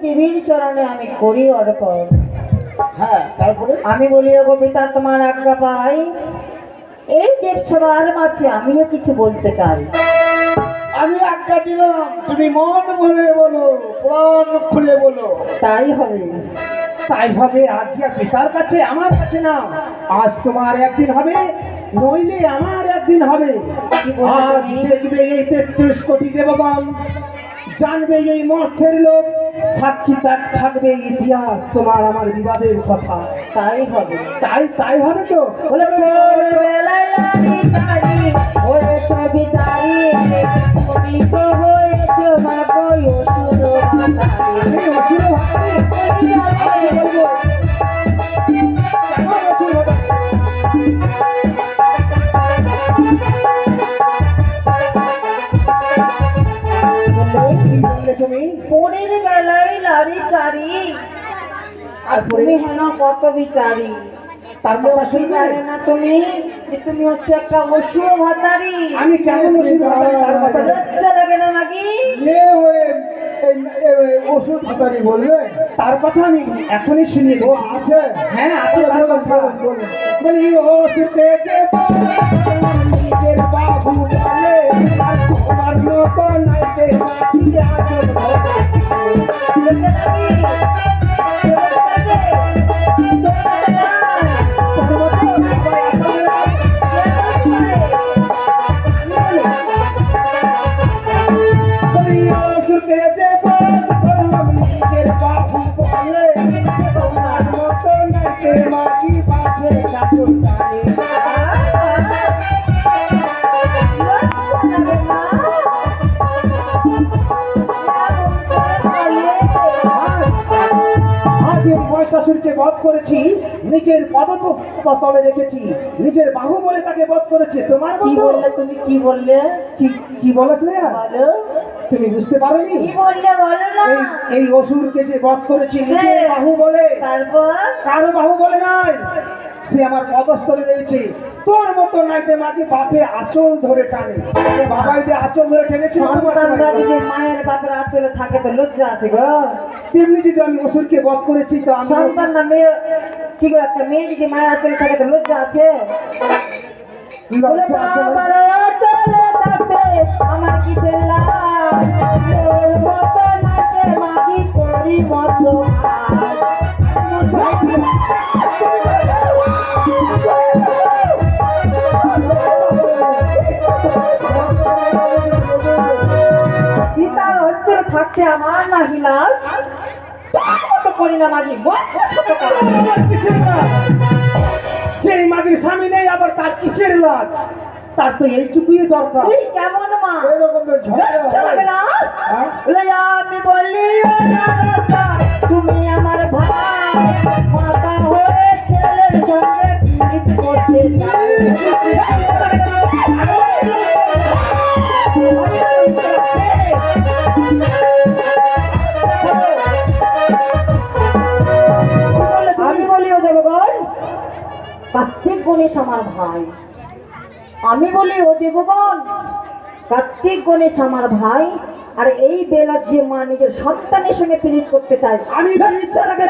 দেবীর চরণে আমি করি অর্পণ। হ্যাঁ, তারপরে আমি বলি ও পিতা তোমার আজ্ঞা পাই, এই দেবসভার মাঝে আমিও কিছু বলতে চাই। আমি আজ্ঞা দিলাম, তুমি মন ভরে বলো, প্রাণ খুলে বলো। তাই হবে। তাই হবে। আজ্ঞা পিতার কাছে, আমার কাছে না। আজ তোমার একদিন হবে, নইলে আমার একদিন হবে। কি বলছো আজ তুমি? দেখবে এই 33 কোটি দেবগণ, জানবে এই মর্তের লোক, সাক্ষী থাকবে ইতিহাস তোমার আমার বিবাদের কথা। তাই হবে। তাই হবে তো। বলে ভোরবেলায় লাড়ি চাড়ি হয়েছে বিচারি, তুমি তো হয়েছে মাগো অসুর ভাতারি। এই অসুর ভাতারি? আমি বলবো, কেন অসুর ভাতারি? কি বললে তুমি? পরের বেলায় লাড়ি চারি, আর তুমি হেন কত বিচারি। তারপর আসলে জানে না তুমি যে তুমি হচ্ছে একটা অসুর ভাতারি। আমি কেমন অসুর ভাতারি তার কথা লজ্জা লাগে না নাকি? মেয়ে হয়ে ওষুধ ভাতারি বলবে? তার কথা আমি এখনই শুনি। ও আছে? হ্যাঁ আছে। তার কথা বলি, ওষুধে যে নিজের বাবু বলে, আর তোমার মতো নাইতে মাটি আচল ধরে। লজ্জা লাগে? বলি, ওষুধে যে নিজের বাবু বলে, তোমার মতো নাইতে মাটি বাঁধে আচল ধরে। আজ এই মহিষাসুরকে বধ করেছি, নিজের পদতলে রেখেছি, নিজের বাহু বলে তাকে বধ করেছে। তোমার কি মতো বললে তুমি? কি বললে? কি বলেছিলে? বলো তুমি বুঝতে পারোনি? কি বললে, বলো না। এই অসুরকে যে বধ করেছি নিজের হ্যাঁ। বাহু বলে, তারপর কারো বাহু বলে নাই, সে আমার পদস্থলে রয়েছে। তোর মতো নাইতে মাকে বাপে আঁচল ধরে টানে। বাবাই যে আঁচল ধরে টেনেছে, সন্তানরা যদি মায়ের বাপের আঁচলে থাকে তো লজ্জা আছে গো। তেমনি যদি আমি অসুরকে বধ করেছি, তো আমি সন্তান না মেয়ে, কি করে একটা মেয়ে যদি মায়ের আঁচলে থাকে তো লজ্জা আছে? বলে লজ্জা আছে না? বাবার আঁচলে থাকতে আমার কিসের লাজ? তোর মতো নাচে মাগি করি মতো পিতার হচ্ছে থাকতে আমার না হিলাস, তার মতো করি না মাগি কিসের লাজ? সেই মাগির স্বামী নেই, আবার তার কিসের লাজ? তার তো এইটুকুই দরকার। তুই কেমন মা? এরকমের লজ্জা লাগে না? হ্যাঁ? বলে আমি বলি ও নারদা, তুমি আমার ভাই, মাতা হয়ে ছেলের সঙ্গে পীড়িত করতে চাই। আমি বলি ও দেবগণ, কার্তিক গণেশ আমার ভাই। আমি বলি ও দেবগণ, কার্তিক গণেশ আমার ভাই, আর এই বেলার যে মা নিজের সন্তানের সঙ্গে পীড়িত করতে চায়, আমি ইচ্ছা লাগে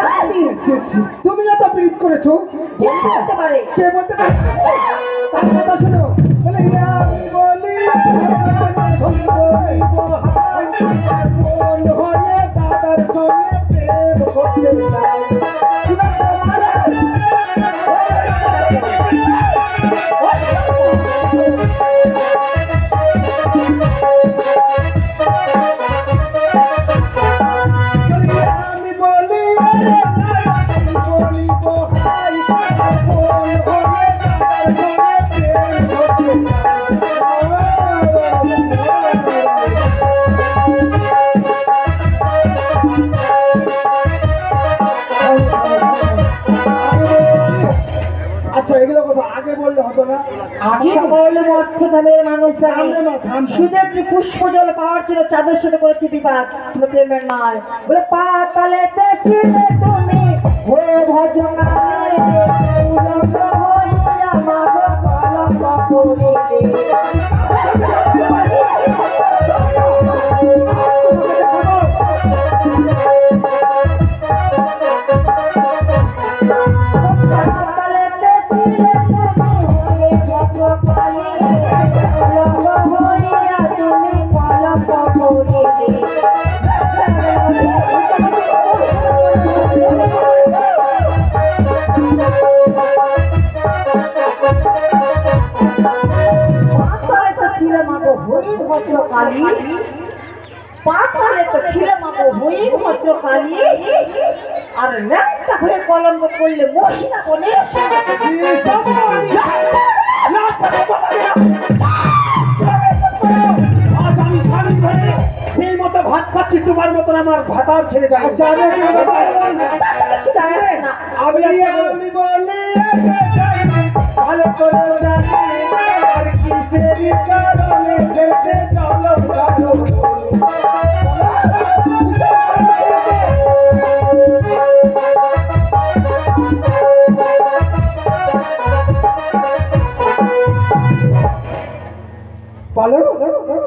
তুমি যত প্রীত করেছো। কে বলতে পারে? কে বলতে পারে? তার কথা শোনো। বলে, আমি বলি মন হয়ে দাদার সঙ্গে প্রেম করতে চাই। আমি বলি ভাই, মন হয়ে দাদার সঙ্গে প্রেম করতে আচ্ছা, এগুলো কথা আগে বললে হতো না? আগে বললে অর্থ দামে মানুষ শুধু একটি পুষ্প জল পাওয়ার জন্য চাদর সাথে করেছি বিবাদ, কোনো প্রেমের নয়। বলে পাতালেতে ছিলে তুমি হয়ে ভজনায়, উলঙ্গ হইয়া মাগো কলঙ্ক করিলে। পাতালে তো ছিল মাগো হই মাত্র কালি আর ল্যাংটা হয়ে কলঙ্ক করলে মহিলা বলে আজ আমি স্বামী ঘরে সেই মতো ভাত খাচ্ছি, তোমার মতন আমার ভাতার ছেড়ে যায়। আমি বলি ভালো করে জানি আর কিসের কারণে যেতে চলো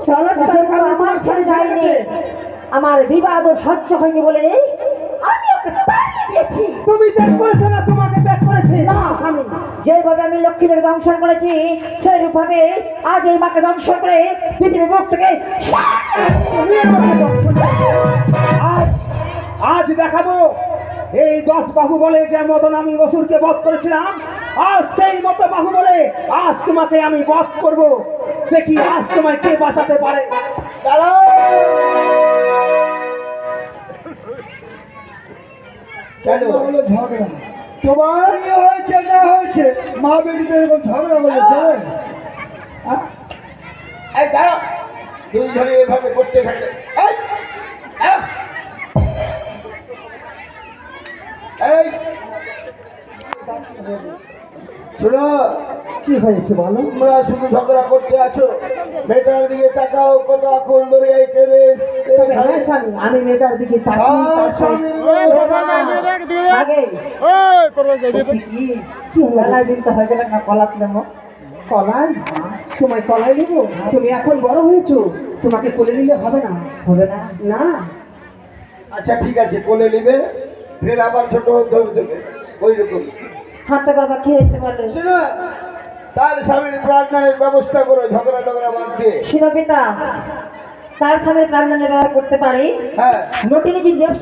চলো বলো আমার ছেড়ে যায়নি, আমার বিবাদ সহ্য হয়নি বলে আমি ওকে তাড়িয়ে দিয়েছি। তুমি ত্যাগ করেছো না, তোমাকে ত্যাগ করেছে না স্বামী, যেভাবে আমি লক্ষ্মীদের দংশন করেছি সেইভাবে আজ এই মাকে দংশন করে পৃথিবীর মুখ থেকে আজ আজ দেখাবো এই 10 বাহু বলে যে মতন আমি অসুরকে বধ করেছিলাম, আজ সেই মতো বাহু বলে আজ তোমাকে আমি বধ করব। দেখি আজ তোমায় কে বাঁচাতে পারে। দাঁড়াও, কেন হলো ঝগড়া? তোমার হয়েছে না হয়েছে, মা বেটিতে এরকম ঝগড়া বলেছে? এই দাঁড়াও, দুইজনে এভাবে করতে থাকলে এই শোনো, কি হয়েছে বলো? তোমরা শুধু ঝগড়া করতে আছো, মেয়েটার দিকে তাকাও, কত আকুল ধরে এই কেড়ে। আমি মেয়েটার দিকে তাকাই, কলাই তোমায় কলাই নেবো? তুমি এখন বড় হয়েছো, তোমাকে কোলে নিলে হবে না? হবে না? না। আচ্ছা ঠিক আছে, কোলে নিবে, ফের আবার ছোট হতে হবে, ওই রকম। হাতে বাবা কি হয়েছে বলে? শোনো, তার স্বামীর প্রাণদানের ব্যবস্থা করো, ঝগড়া টগড়া বাদ দিয়ে। শিব পিতা, তার স্বামীর প্রাণদানের ব্যবহার করতে পারি। হ্যাঁ, নটিনী যে দেব